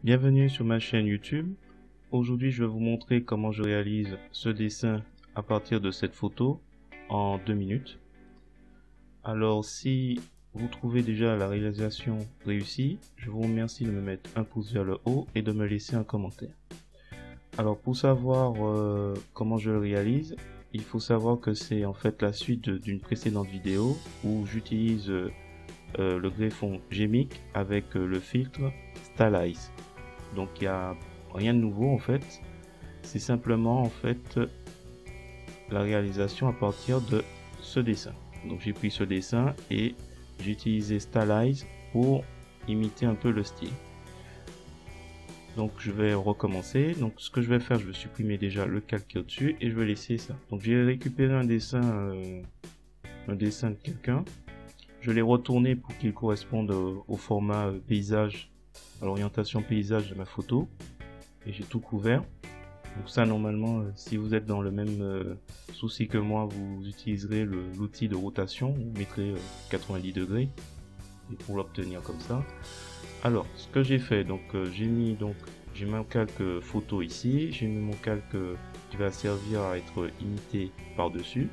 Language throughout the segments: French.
Bienvenue sur ma chaîne YouTube. Aujourd'hui, je vais vous montrer comment je réalise ce dessin à partir de cette photo en 2 minutes. Alors, si vous trouvez déjà la réalisation réussie, je vous remercie de me mettre un pouce vers le haut et de me laisser un commentaire. Alors, pour savoir comment je le réalise, il faut savoir que c'est en fait la suite d'une précédente vidéo où j'utilise le greffon Gemic avec le filtre Stylize. Donc il n'y a rien de nouveau en fait, c'est simplement en fait la réalisation à partir de ce dessin. Donc j'ai pris ce dessin et j'ai utilisé Stylize pour imiter un peu le style. Donc je vais recommencer. Donc ce que je vais faire, je vais supprimer déjà le calque au-dessus et je vais laisser ça. Donc j'ai récupéré un dessin de quelqu'un. Je l'ai retourné pour qu'il corresponde au format paysage, à l'orientation paysage de ma photo. Et j'ai tout couvert. Donc ça, normalement, si vous êtes dans le même souci que moi, vous utiliserez l'outil de rotation. Vous mettrez 90 degrés et pour l'obtenir comme ça. Alors, ce que j'ai fait, donc j'ai mon calque photo ici. J'ai mis mon calque qui va servir à être imité par-dessus.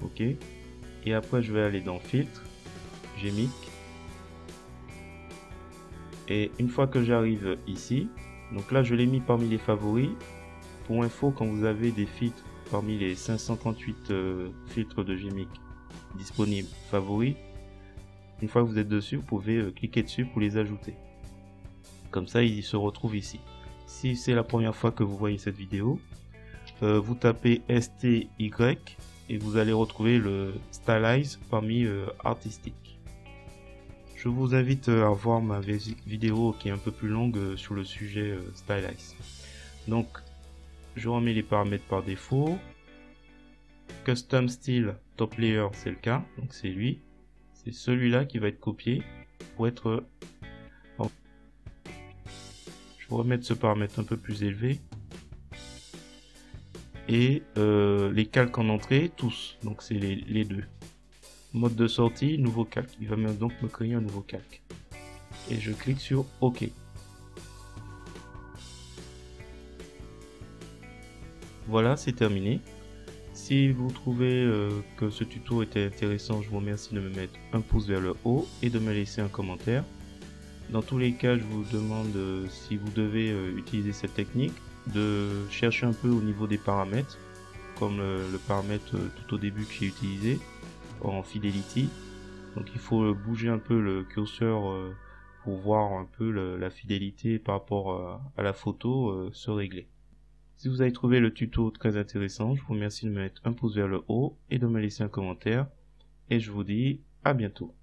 Ok. Et après, je vais aller dans Filtre, Gemic. Et une fois que j'arrive ici, donc là je l'ai mis parmi les favoris. Pour info, quand vous avez des filtres parmi les 538 filtres de Gemic disponibles favoris, une fois que vous êtes dessus, vous pouvez cliquer dessus pour les ajouter. Comme ça, ils se retrouvent ici. Si c'est la première fois que vous voyez cette vidéo, vous tapez STY et vous allez retrouver le Stylize parmi Artistique. Je vous invite à voir ma vidéo qui est un peu plus longue sur le sujet Stylize. Donc, je remets les paramètres par défaut. Custom Style Top Layer, c'est le cas, donc c'est lui. C'est celui-là qui va être copié pour être... Je vais remettre ce paramètre un peu plus élevé. Et les calques en entrée, tous, donc c'est les deux. Mode de sortie, nouveau calque. Il va donc me créer un nouveau calque. Et je clique sur OK. Voilà, c'est terminé. Si vous trouvez que ce tuto était intéressant, je vous remercie de me mettre un pouce vers le haut et de me laisser un commentaire. Dans tous les cas, je vous demande si vous devez utiliser cette technique, de chercher un peu au niveau des paramètres, comme le paramètre tout au début que j'ai utilisé en Fidelity. Donc il faut bouger un peu le curseur pour voir un peu la fidélité par rapport à la photo se régler. Si vous avez trouvé le tuto très intéressant, je vous remercie de me mettre un pouce vers le haut et de me laisser un commentaire. Et je vous dis à bientôt.